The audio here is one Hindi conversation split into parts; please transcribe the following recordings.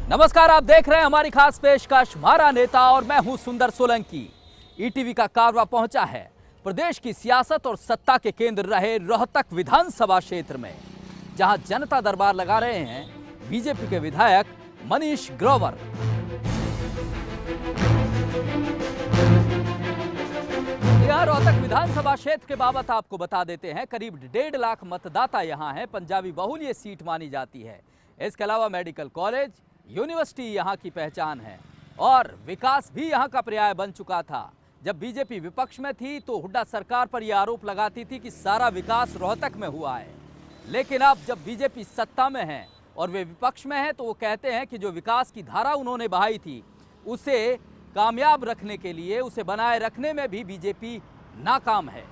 नमस्कार, आप देख रहे हैं हमारी खास पेशकश मारा नेता और मैं हूं सुंदर सोलंकी। ईटीवी का कारवा पहुंचा है प्रदेश की सियासत और सत्ता के केंद्र रहे रोहतक विधानसभा क्षेत्र में, जहां जनता दरबार लगा रहे हैं बीजेपी के विधायक मनीष ग्रोवर। यहां रोहतक विधानसभा क्षेत्र के बाबत आपको बता देते हैं, करीब 1.5 लाख मतदाता यहां हैं। पंजाबी बहुल ये सीट मानी जाती है। इसके अलावा मेडिकल कॉलेज, यूनिवर्सिटी यहाँ की पहचान है और विकास भी यहाँ का पर्याय बन चुका था। जब बीजेपी विपक्ष में थी तो हुड्डा सरकार पर यह आरोप लगाती थी कि सारा विकास रोहतक में हुआ है, लेकिन अब जब बीजेपी सत्ता में है और वे विपक्ष में है तो वो कहते हैं कि जो विकास की धारा उन्होंने बहाई थी उसे कामयाब रखने के लिए, उसे बनाए रखने में भी बीजेपी नाकाम है।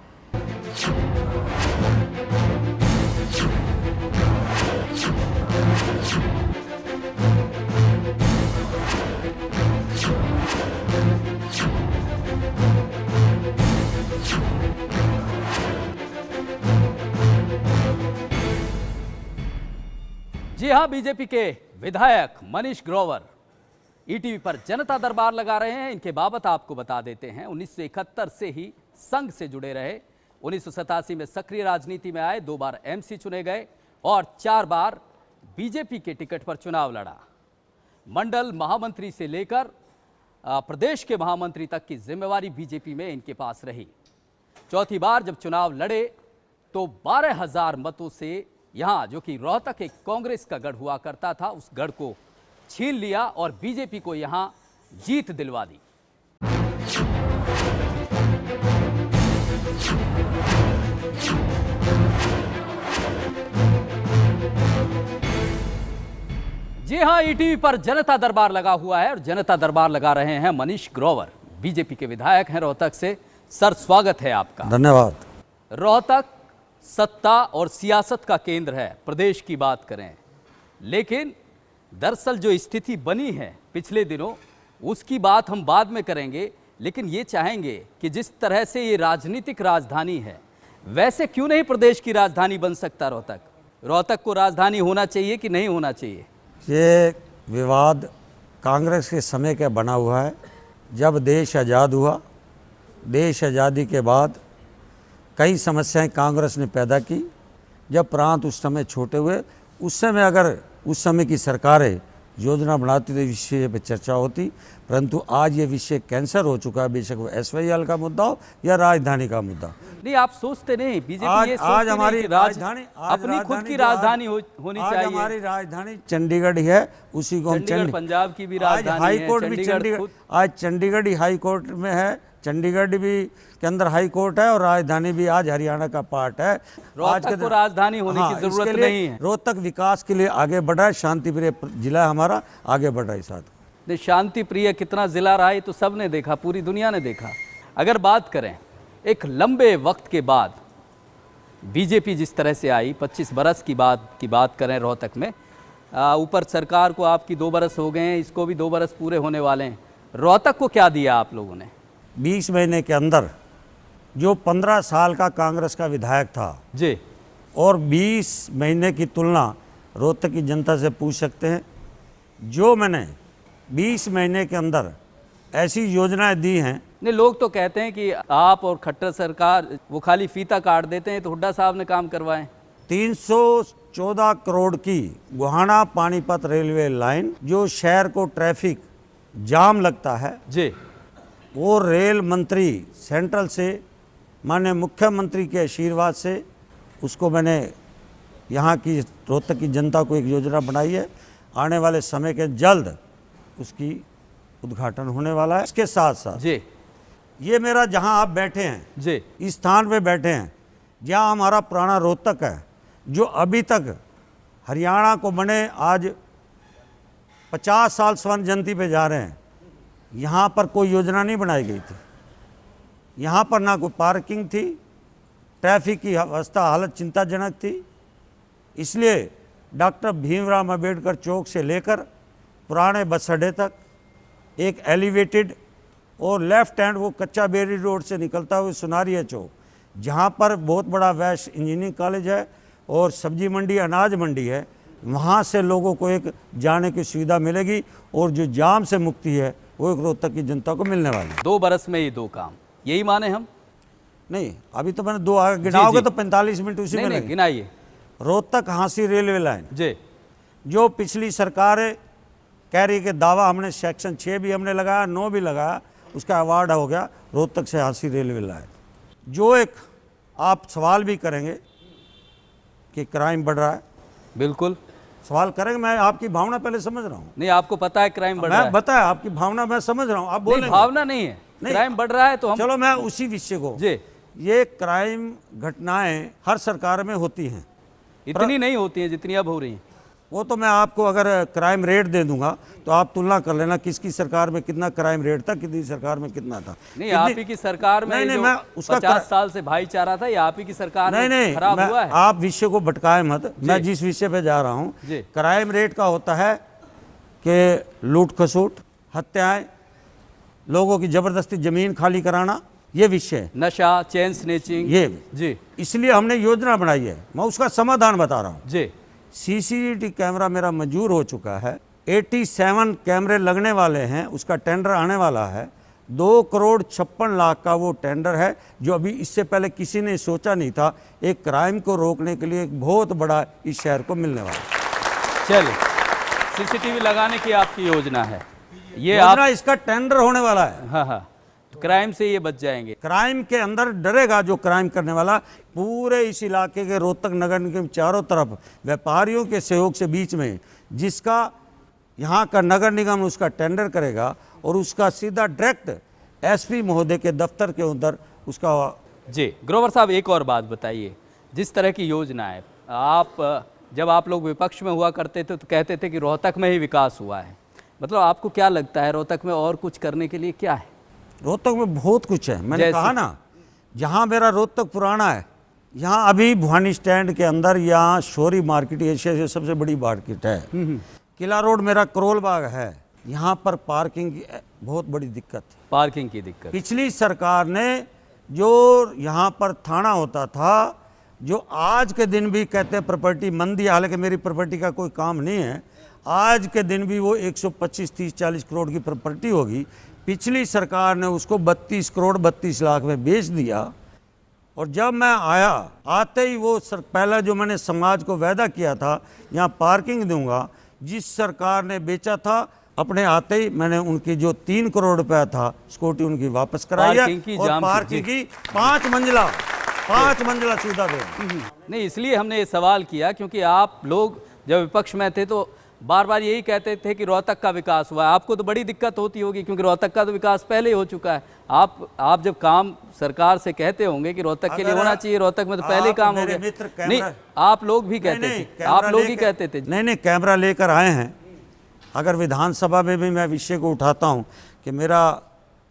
जी हां, बीजेपी के विधायक मनीष ग्रोवर ईटीवी पर जनता दरबार लगा रहे हैं। इनके बाबत आपको बता देते हैं, 1971 से ही संघ से जुड़े रहे। 1987 में सक्रिय राजनीति में आए, 2 बार एमसी चुने गए और 4 बार बीजेपी के टिकट पर चुनाव लड़ा। मंडल महामंत्री से लेकर प्रदेश के महामंत्री तक की जिम्मेवारी बीजेपी में इनके पास रही। चौथी बार जब चुनाव लड़े तो 12,000 मतों से यहां, जो कि रोहतक एक कांग्रेस का गढ़ हुआ करता था, उस गढ़ को छीन लिया और बीजेपी को यहां जीत दिलवा दी। जी हां, ईटीवी पर जनता दरबार लगा हुआ है और जनता दरबार लगा रहे हैं मनीष ग्रोवर, बीजेपी के विधायक हैं रोहतक से। सर, स्वागत है आपका। धन्यवाद। रोहतक सत्ता और सियासत का केंद्र है, प्रदेश की बात करें, लेकिन दरअसल जो स्थिति बनी है पिछले दिनों उसकी बात हम बाद में करेंगे, लेकिन ये चाहेंगे कि जिस तरह से ये राजनीतिक राजधानी है, वैसे क्यों नहीं प्रदेश की राजधानी बन सकता रोहतक? रोहतक को राजधानी होना चाहिए कि नहीं होना चाहिए? ये विवाद कांग्रेस के समय का बना हुआ है। जब देश आज़ाद हुआ, देश आज़ादी के बाद कई समस्याएं कांग्रेस ने पैदा की। जब प्रांत उस समय छोटे हुए, उस समय अगर उस समय की सरकारें योजना बनाती तो इस विषय पर चर्चा होती, परंतु आज ये विषय कैंसर हो चुका है, बेशक वो SYL का मुद्दा हो या राजधानी का मुद्दा। नहीं, आप सोचते नहीं, बीजेपी ये आज हमारी राजधानी अपनी खुद की राजधानी होनी चाहिए। हमारी राजधानी चंडीगढ़ है, उसी को हम चंडीगढ़ पंजाब की भी राजधानी है। हाई कोर्ट भी चंडीगढ़, आज चंडीगढ़ ही हाई कोर्ट में है। चंडीगढ़ भी के अंदर हाई कोर्ट है और राजधानी भी आज हरियाणा का पार्ट है। रोहतक को राजधानी होने की जरूरत नहीं है। रोहतक विकास के लिए आगे बढ़ रहा है, शांति प्रिय जिला हमारा आगे बढ़ रहा है। साथ शांति प्रिय कितना जिला रहा है तो सबने देखा, पूरी दुनिया ने देखा। अगर बात करें एक लंबे वक्त के बाद बीजेपी जिस तरह से आई, 25 बरस की बात करें रोहतक में, ऊपर सरकार को आपकी 2 बरस हो गए हैं, इसको भी 2 बरस पूरे होने वाले हैं। रोहतक को क्या दिया आप लोगों ने? 20 महीने के अंदर जो 15 साल का कांग्रेस का विधायक था जी, और 20 महीने की तुलना रोहतक की जनता से पूछ सकते हैं। जो मैंने 20 महीने के अंदर ऐसी योजनाएं दी हैं। नहीं, लोग तो कहते हैं कि आप और खट्टर सरकार वो खाली फीता काट देते हैं, तो हुड्डा साहब ने काम करवाए। 314 करोड़ की गोहाना पानीपत रेलवे लाइन, जो शहर को ट्रैफिक जाम लगता है जी, वो रेल मंत्री सेंट्रल से माननीय मुख्यमंत्री के आशीर्वाद से उसको मैंने यहाँ की रोहतक की जनता को एक योजना बनाई है। आने वाले समय के जल्द उसकी उद्घाटन होने वाला है। इसके साथ साथ जी, ये मेरा जहाँ आप बैठे हैं जी, इस स्थान पे बैठे हैं, जहाँ हमारा पुराना रोहतक है, जो अभी तक हरियाणा को बने आज 50 साल स्वर्ण जयंती पे जा रहे हैं, यहाँ पर कोई योजना नहीं बनाई गई थी। यहाँ पर ना कोई पार्किंग थी, ट्रैफिक की अवस्था हालत चिंताजनक थी। इसलिए डॉक्टर भीमराव अंबेडकर चौक से लेकर पुराने बस अड्डे तक एक एलिवेटेड और लेफ्ट हैंड वो कच्चा बेरी रोड से निकलता हुआ सुनारिया चौक, जहाँ पर बहुत बड़ा वैश्य इंजीनियरिंग कॉलेज है और सब्जी मंडी, अनाज मंडी है, वहाँ से लोगों को एक जाने की सुविधा मिलेगी और जो जाम से मुक्ति है वो एक रोहतक की जनता को मिलने वाली है। 2 बरस में ये 2 काम, यही माने हम? नहीं, अभी तो मैंने 2 आगे गिनाओगे तो 45 मिनट उसी में नहीं लगेंगे। गिनाइए रोहतक हांसी रेलवे लाइन जी। जो पिछली सरकार कह रही कि दावा हमने सेक्शन 6 भी हमने लगाया, 9 भी लगाया, उसका अवार्ड हो गया रोहतक से हांसी रेलवे लाइन। जो एक आप सवाल भी करेंगे कि क्राइम बढ़ रहा है, बिल्कुल सवाल करेंगे, मैं आपकी भावना पहले समझ रहा हूँ। नहीं, आपको पता है क्राइम बढ़ रहा मैं है? बताया आपकी भावना मैं समझ रहा हूँ, आप नहीं, बोलेंगे। भावना नहीं है, क्राइम बढ़ रहा है तो हम चलो मैं उसी विषय को, जी। ये क्राइम घटनाएं हर सरकार में होती हैं, इतनी नहीं होती है जितनी अब हो रही है। वो तो मैं आपको अगर क्राइम रेट दे दूंगा तो आप तुलना कर लेना किसकी सरकार में कितना क्राइम रेट था, कितनी सरकार में कितना था। नहीं, आप ही की सरकार में नहीं, जो मैं उसका 50 साल से भाईचारा था, ये आप ही की सरकार नहीं में नहीं खराब हुआ है। आप विषय को भटकाए मत, मैं जिस विषय पे जा रहा हूँ, जी। क्राइम रेट का होता है कि लूट खसूट, हत्याएं, लोगों की जबरदस्ती जमीन खाली कराना, ये विषय है। नशा, चेन स्नेचिंग, ये जी इसलिए हमने योजना बनाई है, मैं उसका समाधान बता रहा हूँ। जी। सीसीटीवी कैमरा मेरा मंजूर हो चुका है, 87 कैमरे लगने वाले हैं, उसका टेंडर आने वाला है। 2,56,00,000 का वो टेंडर है, जो अभी इससे पहले किसी ने सोचा नहीं था। एक क्राइम को रोकने के लिए एक बहुत बड़ा इस शहर को मिलने वाला है। चलिए, सीसीटीवी लगाने की आपकी योजना है, ये योजना इसका टेंडर होने वाला है। हाँ हाँ, तो क्राइम से ये बच जाएंगे। क्राइम के अंदर डरेगा जो क्राइम करने वाला। पूरे इस इलाके के रोहतक नगर निगम चारों तरफ व्यापारियों के सहयोग से बीच में, जिसका यहाँ का नगर निगम उसका टेंडर करेगा और उसका सीधा डायरेक्ट एसपी महोदय के दफ्तर के अंदर उसका। जी ग्रोवर साहब, एक और बात बताइए, जिस तरह की योजना है, आप जब आप लोग विपक्ष में हुआ करते थे तो कहते थे कि रोहतक में ही विकास हुआ है, मतलब आपको क्या लगता है रोहतक में और कुछ करने के लिए क्या है? रोहतक में बहुत कुछ है, मैंने कहा ना, जहाँ मेरा रोहतक पुराना है, यहाँ अभी भुवानी स्टैंड के अंदर यहाँ शोरी मार्केट एशिया से सबसे बड़ी मार्केट है। किला रोड मेरा करोल बाग है, यहाँ पर पार्किंग की बहुत बड़ी दिक्कत है, पार्किंग की दिक्कत। पिछली सरकार ने जो यहाँ पर थाना होता था, जो आज के दिन भी कहते हैं प्रॉपर्टी मंदी, हालांकि मेरी प्रॉपर्टी का कोई काम नहीं है, आज के दिन भी वो 125, 30, 40 करोड़ की प्रॉपर्टी होगी। पिछली सरकार ने उसको 32 करोड़ 32 लाख में बेच दिया। और जब मैं आया, आते ही वो पहला जो मैंने समाज को वादा किया था, यहाँ पार्किंग दूंगा, जिस सरकार ने बेचा था, अपने आते ही मैंने उनकी जो 3 करोड़ रुपया था सिक्योरिटी उनकी वापस कराई है और पार्किंग की 5 मंजिला सुविधा दे। नहीं, इसलिए हमने ये सवाल किया क्योंकि आप लोग जब विपक्ष में थे तो बार बार यही कहते थे कि रोहतक का विकास हुआ है। आपको तो बड़ी दिक्कत होती होगी क्योंकि रोहतक का तो विकास पहले ही हो चुका है। आप जब काम सरकार से कहते होंगे कि रोहतक के लिए होना चाहिए, रोहतक में तो पहले ही काम हो गया। नहीं, आप लोग भी कहते थे, आप लोग ही कहते थे। नहीं, कैमरा लेकर आए हैं। अगर विधानसभा में भी मैं विषय को उठाता हूं कि मेरा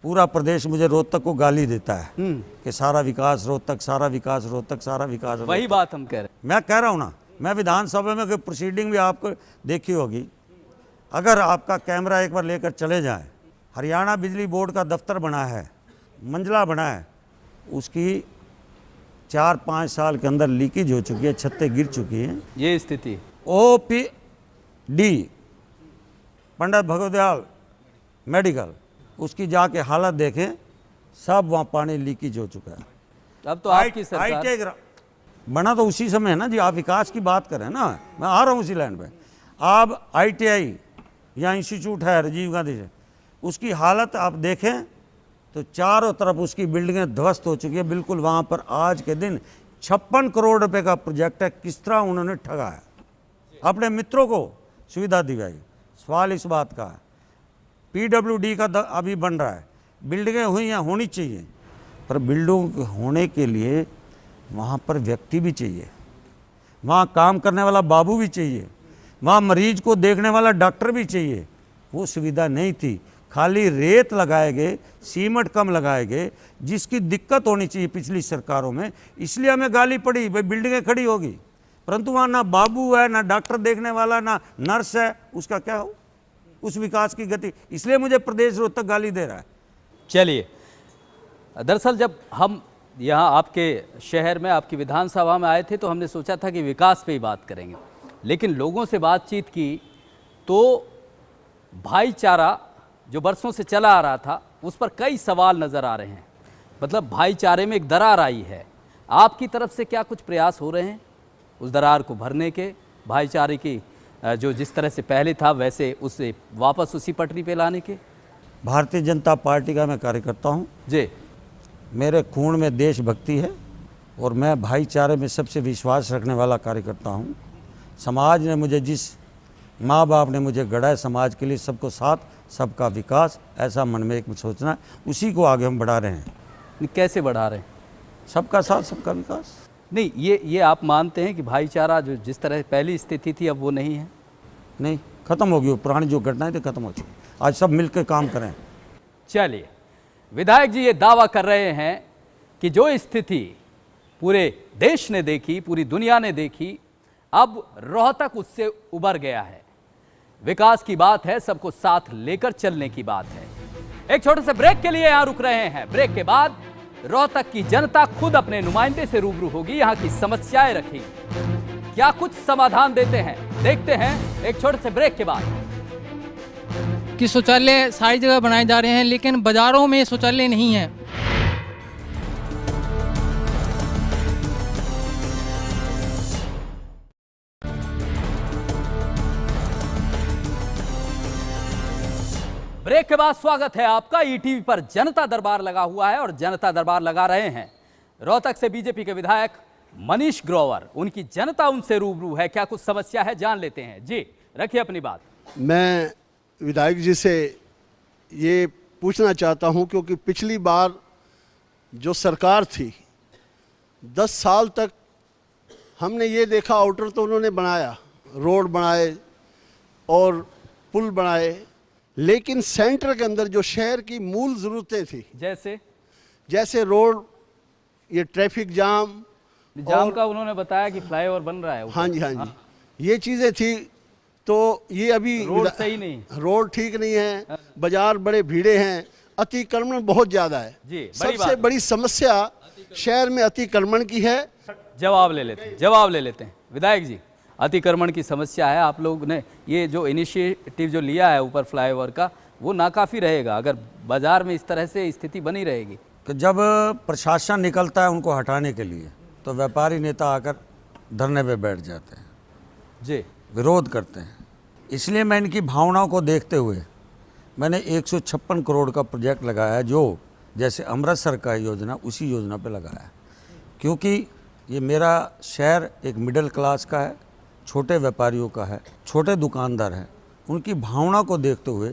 पूरा प्रदेश मुझे रोहतक को गाली देता है कि सारा विकास रोहतक, सारा विकास रोहतक, सारा विकास रोहतक। वही बात हम कह रहे हैं। मैं कह रहा हूं ना, मैं विधानसभा में कोई प्रोसीडिंग भी आपको देखी होगी, अगर आपका कैमरा एक बार लेकर चले जाए, हरियाणा बिजली बोर्ड का दफ्तर बना है, मंजिला बना है, उसकी 4-5 साल के अंदर लीकेज हो चुकी है, छतें गिर चुकी हैं। ये स्थिति OPD पंडित भगवदयाल मेडिकल, उसकी जाके हालत देखें, सब वहाँ पानी लीकेज हो चुका है। अब तो आपकी सरकार बना तो उसी समय है ना जी, आप विकास की बात करें ना, मैं आ रहा हूँ उसी लाइन पे। आप ITI या इंस्टीट्यूट है राजीव गांधी से, उसकी हालत आप देखें तो चारों तरफ उसकी बिल्डिंगें ध्वस्त हो चुकी है बिल्कुल। वहाँ पर आज के दिन 56 करोड़ रुपए का प्रोजेक्ट है, किस तरह उन्होंने ठगा है, अपने मित्रों को सुविधा दिलाई। सवाल इस बात का है, PWD का अभी बन रहा है, बिल्डिंगें हुई हैं, होनी चाहिए, पर बिल्डिंग होने के लिए वहाँ पर व्यक्ति भी चाहिए, वहाँ काम करने वाला बाबू भी चाहिए, वहाँ मरीज को देखने वाला डॉक्टर भी चाहिए। वो सुविधा नहीं थी, खाली रेत लगाए गए, सीमेंट कम लगाए गए, जिसकी दिक्कत होनी चाहिए पिछली सरकारों में। इसलिए हमें गाली पड़ी, भाई बिल्डिंगें खड़ी होगी, परंतु वहाँ ना बाबू है, ना डॉक्टर देखने वाला, ना नर्स है, उसका क्या हो, उस विकास की गति। इसलिए मुझे प्रदेश रोहतक गाली दे रहा है। चलिए, दरअसल जब हम यहाँ आपके शहर में, आपकी विधानसभा में आए थे तो हमने सोचा था कि विकास पे ही बात करेंगे, लेकिन लोगों से बातचीत की तो भाईचारा जो बरसों से चला आ रहा था उस पर कई सवाल नज़र आ रहे हैं। मतलब भाईचारे में एक दरार आई है। आपकी तरफ से क्या कुछ प्रयास हो रहे हैं उस दरार को भरने के, भाईचारे की जो जिस तरह से पहले था वैसे उसे वापस उसी पटरी पे लाने के? भारतीय जनता पार्टी का मैं कार्यकर्ता हूँ जी। मेरे खून में देशभक्ति है और मैं भाईचारे में सबसे विश्वास रखने वाला कार्यकर्ता हूँ। समाज ने मुझे जिस माँ बाप ने मुझे गढ़ा है, समाज के लिए सबको साथ सबका विकास, ऐसा मन में एक सोचना है, उसी को आगे हम बढ़ा रहे हैं। कैसे बढ़ा रहे हैं? सबका साथ सबका विकास। नहीं, ये आप मानते हैं कि भाईचारा जो जिस तरह पहली स्थिति थी अब वो नहीं है? नहीं, खत्म हो गई वो पुरानी जो घटनाएं थी, खत्म हो चुकी। आज सब मिलकर काम करें। चलिए, विधायक जी ये दावा कर रहे हैं कि जो स्थिति पूरे देश ने देखी, पूरी दुनिया ने देखी, अब रोहतक उससे उबर गया है। विकास की बात है, सबको साथ लेकर चलने की बात है। एक छोटे से ब्रेक के लिए यहां रुक रहे हैं। ब्रेक के बाद रोहतक की जनता खुद अपने नुमाइंदे से रूबरू होगी, यहां की समस्याएं रखेगी, क्या कुछ समाधान देते हैं, देखते हैं एक छोटे से ब्रेक के बाद। कि शौचालय सारी जगह बनाए जा रहे हैं लेकिन बाजारों में शौचालय नहीं है। ब्रेक के बाद स्वागत है आपका। ईटीवी पर जनता दरबार लगा हुआ है और जनता दरबार लगा रहे हैं रोहतक से बीजेपी के विधायक मनीष ग्रोवर। उनकी जनता उनसे रूबरू है, क्या कुछ समस्या है जान लेते हैं। जी रखिए अपनी बात। मैं विधायक जी से ये पूछना चाहता हूं क्योंकि पिछली बार जो सरकार थी 10 साल तक हमने ये देखा, आउटर तो उन्होंने बनाया, रोड बनाए और पुल बनाए, लेकिन सेंटर के अंदर जो शहर की मूल ज़रूरतें थी, जैसे रोड, ये ट्रैफिक जाम का उन्होंने बताया कि फ्लाईओवर बन रहा है। हाँ जी, ये चीज़ें थी, तो ये अभी रोड सही नहीं, रोड ठीक नहीं है, बाजार बड़े भीड़े हैं, अतिक्रमण बहुत ज़्यादा है। जी, सबसे बड़ी समस्या शहर में अतिक्रमण की है। जवाब ले लेते हैं विधायक जी। अतिक्रमण की समस्या है, आप लोग ने ये जो इनिशिएटिव जो लिया है ऊपर फ्लाईओवर का, वो नाकाफ़ी रहेगा अगर बाजार में इस तरह से स्थिति बनी रहेगी। कि जब प्रशासन निकलता है उनको हटाने के लिए तो व्यापारी नेता आकर धरने पे बैठ जाते हैं, जी, विरोध करते हैं। इसलिए मैं इनकी भावनाओं को देखते हुए मैंने 156 करोड़ का प्रोजेक्ट लगाया, जो जैसे अमृतसर का योजना उसी योजना पे लगाया, क्योंकि ये मेरा शहर एक मिडिल क्लास का है, छोटे व्यापारियों का है, छोटे दुकानदार हैं। उनकी भावना को देखते हुए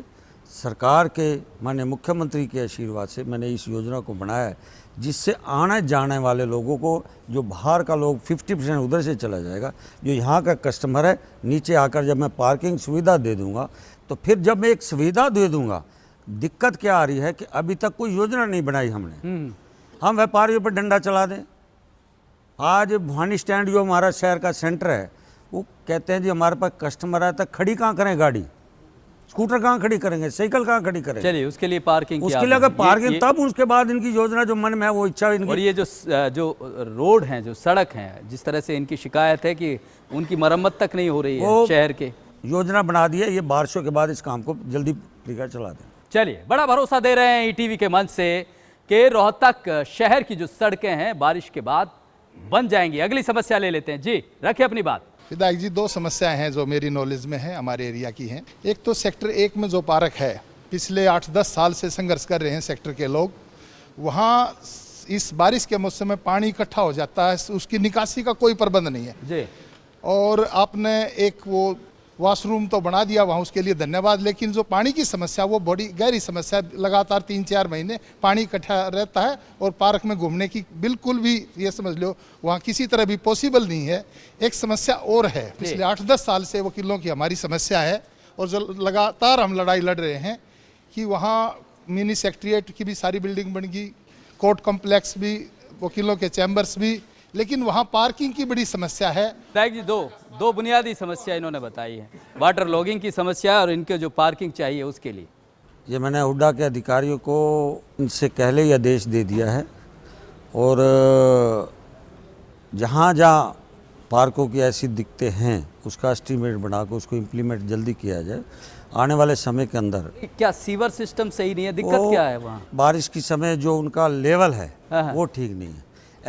सरकार के माननीय मुख्यमंत्री के आशीर्वाद से मैंने इस योजना को बनाया है, जिससे आने जाने वाले लोगों को, जो बाहर का लोग 50% उधर से चला जाएगा, जो यहाँ का कस्टमर है नीचे आकर जब मैं पार्किंग सुविधा दे दूँगा, तो फिर जब मैं एक सुविधा दे दूँगा, दिक्कत क्या आ रही है कि अभी तक कोई योजना नहीं बनाई हमने। हम व्यापारियों पर डंडा चला दें। आज भवानी स्टैंड जो हमारा शहर का सेंटर है, वो कहते हैं जी हमारे पास कस्टमर आया, तक खड़ी कहाँ करें गाड़ी, स्कूटर कहाँ खड़ी करेंगे, साइकिल कहाँ खड़ी करेंगे। चलिए उसके लिए पार्किंग, उसके लिए अगर पार्किंग, तब उसके बाद इनकी योजना जो मन में है वो इच्छा इनकी। और ये जो रोड हैं, जो सड़क हैं, जिस तरह से इनकी शिकायत है कि उनकी मरम्मत तक नहीं हो रही है शहर के, योजना बना दी है, ये बारिशों के बाद इस काम को जल्दी लेकर चला दें। चलिए, बड़ा भरोसा दे रहे हैं ईटीवी के मंच से कि रोहतक शहर की जो सड़कें हैं बारिश के बाद बन जाएंगी। अगली समस्या ले लेते हैं। जी रखिए अपनी बात। विधायक जी, 2 समस्याएं हैं जो मेरी नॉलेज में है, हमारे एरिया की हैं। एक तो सेक्टर 1 में जो पार्क है, पिछले 8-10 साल से संघर्ष कर रहे हैं सेक्टर के लोग। वहाँ इस बारिश के मौसम में पानी इकट्ठा हो जाता है, उसकी निकासी का कोई प्रबंध नहीं है जी। और आपने एक वो वॉशरूम तो बना दिया वहाँ, उसके लिए धन्यवाद, लेकिन जो पानी की समस्या वो बड़ी गहरी समस्या, लगातार 3-4 महीने पानी इकट्ठा रहता है और पार्क में घूमने की बिल्कुल भी, ये समझ लो, वहाँ किसी तरह भी पॉसिबल नहीं है। एक समस्या और है, पिछले 8-10 साल से वकीलों की हमारी समस्या है और जो लगातार हम लड़ाई लड़ रहे हैं कि वहाँ मिनी सेक्रेटेरिएट की भी सारी बिल्डिंग बन गई, कोर्ट कॉम्प्लेक्स भी, वकीलों के चैम्बर्स भी, लेकिन वहाँ पार्किंग की बड़ी समस्या है। विधायक जी, दो बुनियादी समस्या इन्होंने बताई है, वाटर लॉगिंग की समस्या और इनके जो पार्किंग चाहिए उसके लिए। ये मैंने हुड्डा के अधिकारियों को इनसे पहले ही आदेश दे दिया है और जहाँ जहाँ पार्कों की ऐसी दिक्कतें हैं उसका एस्टीमेट बनाकर उसको इम्प्लीमेंट जल्दी किया जाए आने वाले समय के अंदर। क्या सीवर सिस्टम सही नहीं है, दिक्कत वो क्या है वहाँ? बारिश की समय जो उनका लेवल है हाँ। वो ठीक नहीं है।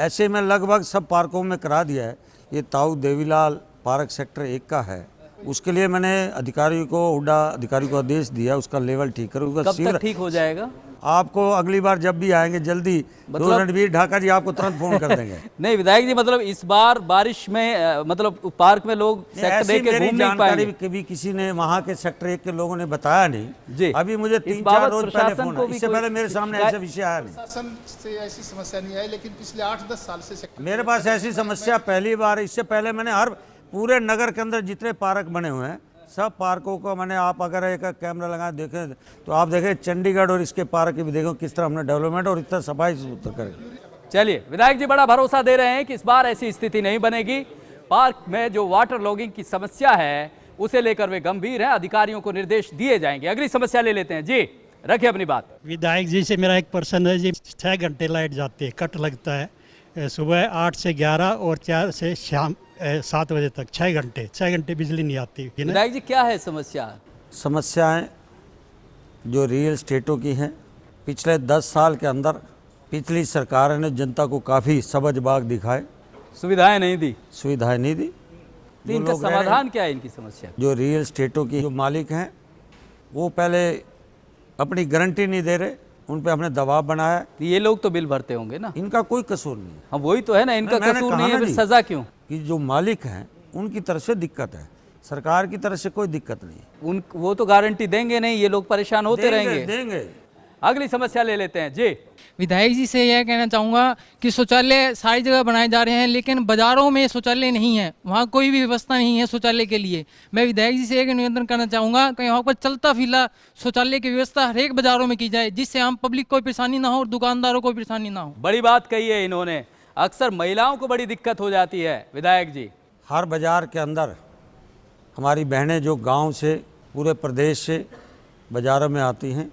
ऐसे में लगभग सब पार्कों में करा दिया है। ये ताऊ देवीलाल पार्क सेक्टर 1 का है, उसके लिए मैंने अधिकारियों को हुड्डा अधिकारी को आदेश दिया उसका लेवल ठीक करो। कब तक ठीक हो जाएगा? आपको अगली बार जब भी आएंगे जल्दी रणवीर ढाका जी आपको तुरंत फोन कर देंगे। नहीं विधायक जी, मतलब इस बार बारिश में मतलब पार्क में लोग सेक्टर 1 के घूम नहीं पाएंगे। कभी किसी ने वहाँ के सेक्टर 1 के लोगों ने बताया नहीं जी। अभी मुझे 3-4 रोज पहले फोन आया, इससे पहले मेरे सामने ऐसा विषय आया नहीं। शासन से ऐसी समस्या नहीं आई, लेकिन पिछले 8-10 साल से मेरे पास ऐसी समस्या पहली बार। इससे पहले मैंने हर पूरे नगर के अंदर जितने पार्क बने हुए हैं सब पार्कों को मैंने, आप अगर एक कैमरा लगा देखें तो आप देखें चंडीगढ़ और इसके पार्क भी देखो किस तरह हमने डेवलपमेंट और इतना सफाई से करें। चलिए विधायक जी बड़ा भरोसा दे रहे हैं कि इस बार ऐसी स्थिति नहीं बनेगी। पार्क में जो वाटर लॉगिंग की समस्या है उसे लेकर वे गंभीर हैं, अधिकारियों को निर्देश दिए जाएंगे। अगली समस्या ले लेते हैं जी, रखिए अपनी बात। विधायक जी से मेरा एक प्रश्न है जी, 6 घंटे लाइट जाती है, कट लगता है सुबह 8 से 11 और 4 से शाम 7 बजे तक, 6 घंटे बिजली नहीं आती। विधायक जी क्या है समस्या? समस्याएं जो रियल स्टेटों की हैं, पिछले 10 साल के अंदर पिछली सरकार ने जनता को काफ़ी सबज बाग दिखाए, सुविधाएं नहीं दी। सुविधाएं नहीं दी। तो इनका समाधान क्या है इनकी समस्या? जो रियल स्टेटों की जो मालिक हैं वो पहले अपनी गारंटी नहीं दे रहे, उन पे हमने दबाव बनाया। ये लोग तो बिल भरते होंगे ना? इनका कोई कसूर नहीं है। हाँ वही तो है ना, इनका मैंने कसूर कहा नहीं है, ना फिर जी, सजा क्यों? कि जो मालिक हैं उनकी तरफ से दिक्कत है, सरकार की तरफ से कोई दिक्कत नहीं है। वो तो गारंटी देंगे नहीं, ये लोग परेशान होते रहेंगे। देंगे। अगली समस्या ले लेते हैं जी। विधायक जी से यह कहना चाहूँगा कि शौचालय सारी जगह बनाए जा रहे हैं लेकिन बाज़ारों में शौचालय नहीं है, वहाँ कोई भी व्यवस्था नहीं है शौचालय के लिए। मैं विधायक जी से एक निवेदन करना चाहूँगा कि वहाँ पर चलता फिरता शौचालय की व्यवस्था हर एक बाज़ारों में की जाए, जिससे आम पब्लिक को परेशानी ना हो और दुकानदारों को परेशानी ना हो। बड़ी बात कही है इन्होंने, अक्सर महिलाओं को बड़ी दिक्कत हो जाती है विधायक जी। हर बाज़ार के अंदर हमारी बहनें जो गांव से पूरे प्रदेश से बाज़ारों में आती हैं,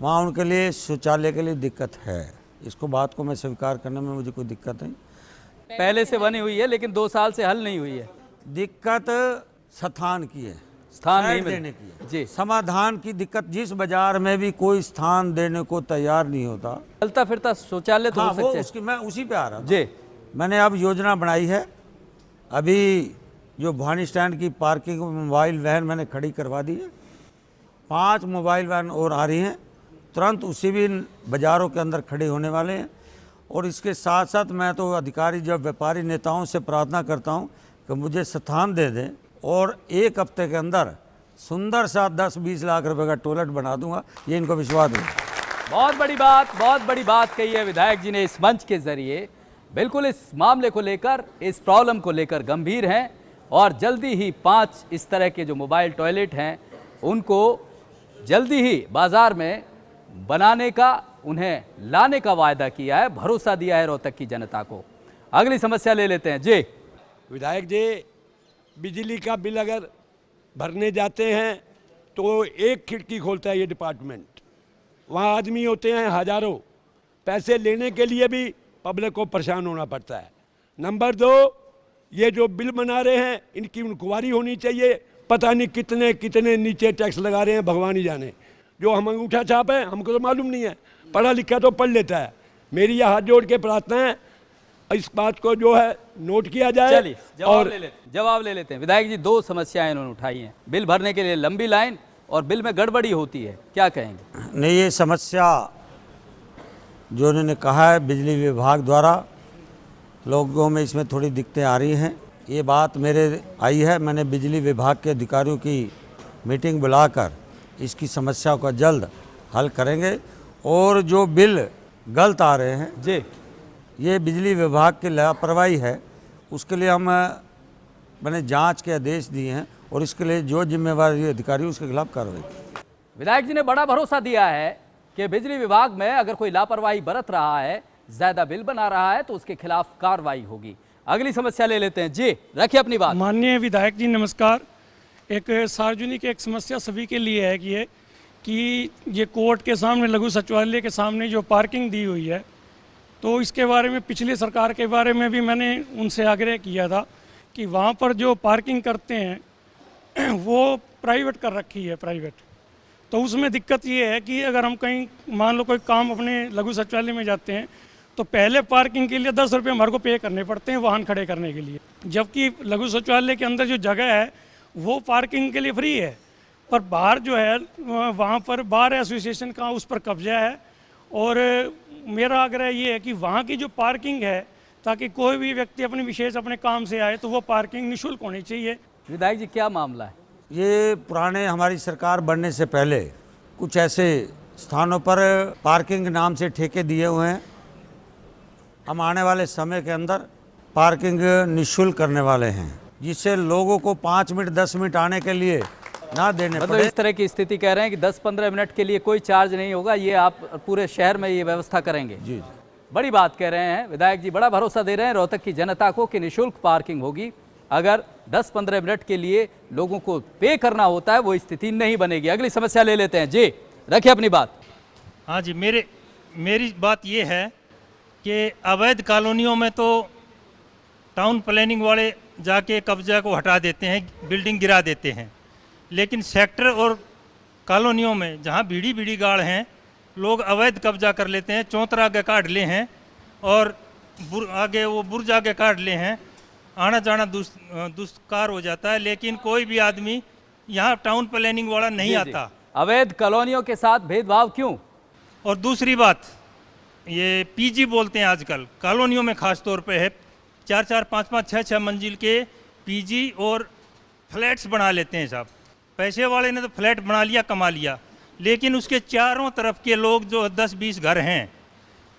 वहाँ उनके लिए शौचालय के लिए दिक्कत है। इसको बात को मैं स्वीकार करने में मुझे कोई दिक्कत नहीं। पहले से बनी हुई है लेकिन 2 साल से हल नहीं हुई है। दिक्कत स्थान की है, स्थान नहीं देने मिल की है जी। समाधान की दिक्कत, जिस बाजार में भी कोई स्थान देने को तैयार नहीं होता, चलता फिरता शौचालय तो हाँ, हो वो सकते उसकी मैं उसी पे आ रहा हूँ जी। मैंने अब योजना बनाई है। अभी जो भवानी स्टैंड की पार्किंग मोबाइल वैन मैंने खड़ी करवा दी है, 5 मोबाइल वैन और आ रही हैं, तुरंत उसी भी बाज़ारों के अंदर खड़े होने वाले हैं। और इसके साथ साथ मैं तो अधिकारी जब व्यापारी नेताओं से प्रार्थना करता हूं कि मुझे स्थान दे दें और 1 हफ्ते के अंदर सुंदर सा 10-20 लाख रुपए का टॉयलेट बना दूंगा, ये इनको विश्वास है। बहुत बड़ी बात कही है विधायक जी ने इस मंच के जरिए। बिल्कुल इस मामले को लेकर, इस प्रॉब्लम को लेकर गंभीर हैं और जल्दी ही 5 इस तरह के जो मोबाइल टॉयलेट हैं उनको जल्दी ही बाजार में बनाने का, उन्हें लाने का वायदा किया है, भरोसा दिया है रोहतक की जनता को। अगली समस्या ले लेते हैं जी। विधायक जी, बिजली का बिल अगर भरने जाते हैं तो एक खिड़की खोलता है ये डिपार्टमेंट, वहाँ आदमी होते हैं हजारों, पैसे लेने के लिए भी पब्लिक को परेशान होना पड़ता है। नंबर 2, ये जो बिल बना रहे हैं इनकी इंक्वायरी होनी चाहिए। पता नहीं कितने कितने नीचे टैक्स लगा रहे हैं, भगवान ही जाने। जो हम अंगूठा छाप है हमको तो मालूम नहीं है, पढ़ा लिखा तो पढ़ लेता है। मेरी यह हाथ जोड़ के प्रार्थना है इस बात को जो है नोट किया जाए। चलिए जवाब ले लेते हैं। विधायक जी 2 समस्याएं इन्होंने उठाई हैं, बिल भरने के लिए लंबी लाइन और बिल में गड़बड़ी होती है, क्या कहेंगे? नहीं, ये समस्या जो उन्होंने कहा है बिजली विभाग द्वारा लोगों में इसमें थोड़ी दिक्कतें आ रही हैं, ये बात मेरे आई है। मैंने बिजली विभाग के अधिकारियों की मीटिंग बुलाकर इसकी समस्या का जल्द हल करेंगे। और जो बिल गलत आ रहे हैं जी, ये बिजली विभाग की लापरवाही है, उसके लिए मैंने जांच के आदेश दिए हैं और इसके लिए जो जिम्मेवार अधिकारी उसके खिलाफ कार्रवाई। विधायक जी ने बड़ा भरोसा दिया है कि बिजली विभाग में अगर कोई लापरवाही बरत रहा है, ज्यादा बिल बना रहा है तो उसके खिलाफ कार्रवाई होगी। अगली समस्या ले लेते हैं जी, रखिए अपनी बात। माननीय विधायक जी नमस्कार। एक सार्वजनिक एक समस्या सभी के लिए है कि ये कोर्ट के सामने, लघु सचिवालय के सामने जो पार्किंग दी हुई है, तो इसके बारे में पिछली सरकार के बारे में भी मैंने उनसे आग्रह किया था कि वहाँ पर जो पार्किंग करते हैं वो प्राइवेट कर रखी है, प्राइवेट। तो उसमें दिक्कत ये है कि अगर हम कहीं मान लो कोई काम अपने लघु शौचालय में जाते हैं तो पहले पार्किंग के लिए 10 रुपये हमारे को पे करने पड़ते हैं वाहन खड़े करने के लिए, जबकि लघु शौचालय के अंदर जो जगह है वो पार्किंग के लिए फ्री है। पर बाहर जो है वहाँ पर बार एसोसिएशन का उस पर कब्जा है, और मेरा आग्रह ये है कि वहाँ की जो पार्किंग है, ताकि कोई भी व्यक्ति अपने विशेष अपने काम से आए तो वो पार्किंग निःशुल्क होनी चाहिए। विधायक जी, क्या मामला है? ये पुराने हमारी सरकार बनने से पहले कुछ ऐसे स्थानों पर पार्किंग नाम से ठेके दिए हुए हैं। हम आने वाले समय के अंदर पार्किंग निःशुल्क करने वाले हैं, जिससे लोगों को 5 मिनट 10 मिनट आने के लिए ना देने मतलब पड़े। इस तरह की स्थिति कह रहे हैं कि 10-15 मिनट के लिए कोई चार्ज नहीं होगा, ये आप पूरे शहर में ये व्यवस्था करेंगे? जी। बड़ी बात कह रहे हैं विधायक जी, बड़ा भरोसा दे रहे हैं रोहतक की जनता को कि निःशुल्क पार्किंग होगी। अगर 10-15 मिनट के लिए लोगों को पे करना होता है वो स्थिति नहीं बनेगी। अगली समस्या ले लेते हैं। जी, रखिए अपनी बात। हाँ जी, मेरी बात ये है कि अवैध कॉलोनियों में तो टाउन प्लानिंग वाले जाके कब्जा को हटा देते हैं, बिल्डिंग गिरा देते हैं, लेकिन सेक्टर और कॉलोनियों में जहाँ बीड़ी बीड़ी गाड़ हैं लोग अवैध कब्जा कर लेते हैं, चौतरा आगे काट ले हैं और आगे वो बुर्ज आगे काट ले हैं, आना जाना दुष्कार हो जाता है, लेकिन कोई भी आदमी यहाँ टाउन प्लानिंग वाला नहीं आता। अवैध कॉलोनियों के साथ भेदभाव क्यों? और दूसरी बात, ये पीजी बोलते हैं आजकल, कॉलोनियों में खास तौर पे है, 4-4, 5-5, 6-6 मंजिल के पीजी और फ्लैट्स बना लेते हैं साहब। पैसे वाले ने तो फ्लैट बना लिया, कमा लिया, लेकिन उसके चारों तरफ के लोग जो 10-20 घर हैं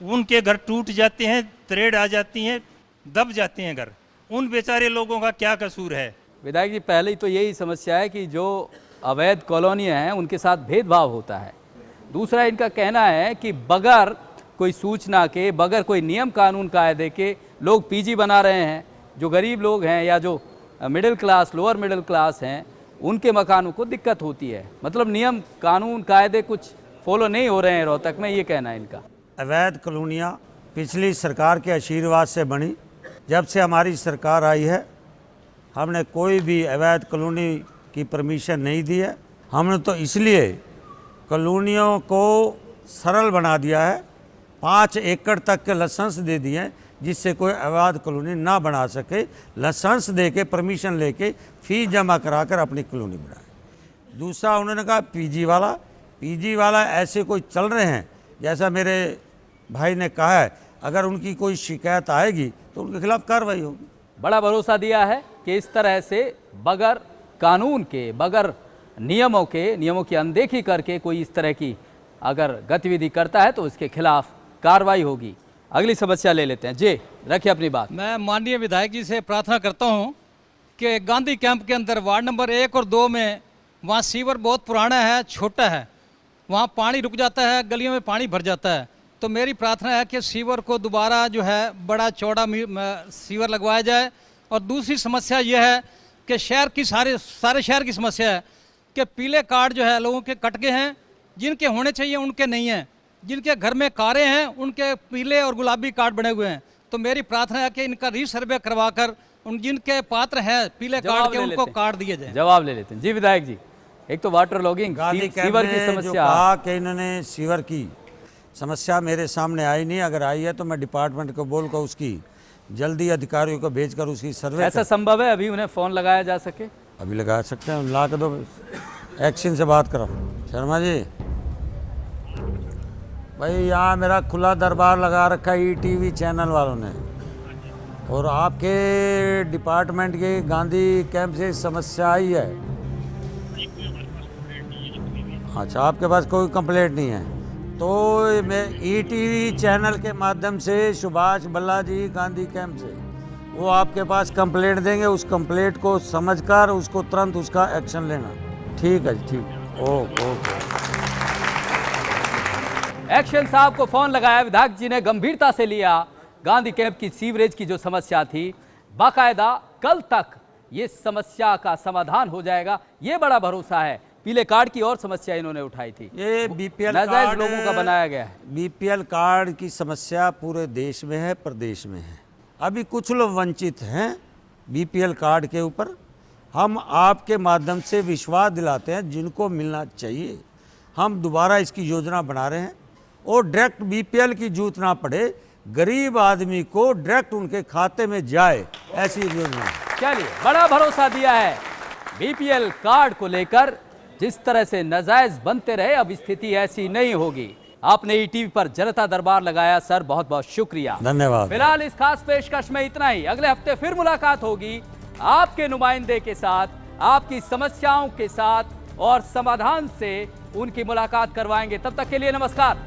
उनके घर टूट जाते हैं, तरेड़ आ जाती हैं, दब जाते हैं घर। उन बेचारे लोगों का क्या कसूर है? विधायक जी, पहले तो यही समस्या है कि जो अवैध कॉलोनियाँ हैं उनके साथ भेदभाव होता है। दूसरा, इनका कहना है कि बगैर कोई सूचना के, बगैर कोई नियम कानून कायदे के लोग पीजी बना रहे हैं। जो गरीब लोग हैं या जो middle class, lower middle class हैं, उनके मकानों को दिक्कत होती है। मतलब नियम कानून कायदे कुछ फॉलो नहीं हो रहे हैं रोहतक में, ये कहना है इनका। अवैध कॉलोनियाँ पिछली सरकार के आशीर्वाद से बनी। जब से हमारी सरकार आई है हमने कोई भी अवैध कॉलोनी की परमिशन नहीं दी है। हमने तो इसलिए कॉलोनियों को सरल बना दिया है, 5 एकड़ तक के लाइसेंस दे दिए हैं, जिससे कोई अवैध कॉलोनी ना बना सके। लाइसेंस दे के, परमिशन लेके, फीस जमा करा कर अपनी कॉलोनी बनाए। दूसरा, उन्होंने कहा पीजी वाला ऐसे कोई चल रहे हैं, जैसा मेरे भाई ने कहा है, अगर उनकी कोई शिकायत आएगी तो उनके खिलाफ कार्रवाई होगी। बड़ा भरोसा दिया है कि इस तरह से बगैर कानून के, बगैर नियमों की अनदेखी करके कोई इस तरह की अगर गतिविधि करता है तो उसके खिलाफ कार्रवाई होगी। अगली समस्या ले लेते हैं। जी, रखिए अपनी बात। मैं माननीय विधायक जी से प्रार्थना करता हूं कि गांधी कैंप के अंदर वार्ड नंबर 1 और 2 में वहाँ सीवर बहुत पुराना है, छोटा है, वहाँ पानी रुक जाता है, गलियों में पानी भर जाता है। तो मेरी प्रार्थना है कि सीवर को दोबारा जो है बड़ा चौड़ा सीवर लगवाया जाए। और दूसरी समस्या यह है कि शहर की सारे शहर की समस्या है कि पीले कार्ड जो है लोगों के कट गए हैं, जिनके होने चाहिए उनके नहीं हैं, जिनके घर में कारें हैं उनके पीले और गुलाबी कार्ड बने हुए हैं। तो मेरी प्रार्थना है कि इनका रीसर्वे करवाकर उन जिनके पात्र हैं पीले कार्ड के उनको कार्ड दिए जाए। जवाब ले लेते हैं। जी विधायक जी, एक तो वाटर लॉगिंग, सीवर की समस्या। कहा कि इन्होंने सीवर की समस्या मेरे सामने आई नहीं, अगर आई है तो मैं डिपार्टमेंट को बोलकर उसकी जल्दी अधिकारियों को भेजकर उसकी सर्वे। ऐसा संभव है अभी उन्हें फोन लगाया जा सके? अभी लगा सकते हैं, ला के दो, एक्शन से बात करो। शर्मा जी भाई, यहाँ मेरा खुला दरबार लगा रखा है ईटीवी चैनल वालों ने, और आपके डिपार्टमेंट के गांधी कैंप से समस्या आई है। अच्छा, आपके पास कोई कंप्लेंट नहीं है तो मैं ईटीवी चैनल के माध्यम से सुभाष बल्ला जी गांधी कैंप से वो आपके पास कंप्लेंट देंगे। उस कंप्लेंट को समझकर उसको तुरंत उसका एक्शन लेना। ठीक है जी, ठीक। ओके। एक्शन साहब को फोन लगाया, विधायक जी ने गंभीरता से लिया। गांधी कैंप की सीवरेज की जो समस्या थी, बाकायदा कल तक ये समस्या का समाधान हो जाएगा, ये बड़ा भरोसा है। पीले कार्ड की और समस्या इन्होंने उठाई थी, ये बीपीएल कार्ड लोगों का बनाया गया है। बीपीएल कार्ड की समस्या पूरे देश में है, प्रदेश में है। अभी कुछ लोग वंचित हैं, बीपीएल कार्ड के ऊपर हम आपके माध्यम से विश्वास दिलाते हैं जिनको मिलना चाहिए। हम दोबारा इसकी योजना बना रहे हैं और डायरेक्ट बीपीएल की जरूरत ना पड़े, गरीब आदमी को डायरेक्ट उनके खाते में जाए, ऐसी योजना है। चलिए, बड़ा भरोसा दिया है बीपीएल कार्ड को लेकर। जिस तरह से नाजायज बनते रहे, अब स्थिति ऐसी नहीं होगी। आपने ईटीवी पर जनता दरबार लगाया सर, बहुत बहुत शुक्रिया, धन्यवाद। फिलहाल इस खास पेशकश में इतना ही। अगले हफ्ते फिर मुलाकात होगी आपके नुमाइंदे के साथ, आपकी समस्याओं के साथ और समाधान से उनकी मुलाकात करवाएंगे। तब तक के लिए नमस्कार।